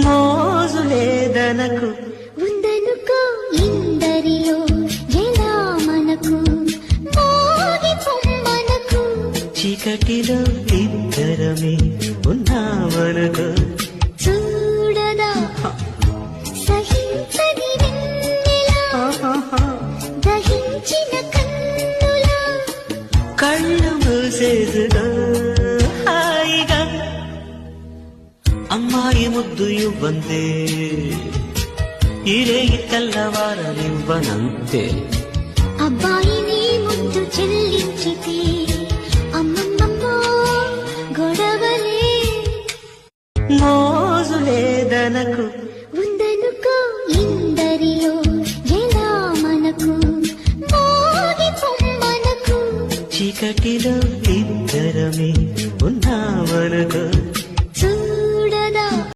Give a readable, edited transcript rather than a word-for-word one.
మోజు లేదనకు ఉందనుకో ఇందరిలో ఎలా మనకు మోగి పొమ్మనకు చీకటిలో ఇద్దరమే ఉన్నామనుకో చూడదా సహించని వెన్నెలా దహించిన కన్నులా కళ్ళు మూసేసుకో హాయిగా అమ్మాయి ముద్దు ఇవ్వందే ఇరేగి తెల్లవారనివ్వనంతే అబ్బాయి నీ ముద్దు చెల్లించితే అమ్మమ్మమ్మో గొడవలే మోజు లేదనకు ఉందనుకో ఇందరిలో ఎలా మనకు మోగి పొమ్మనకు చీకటిలో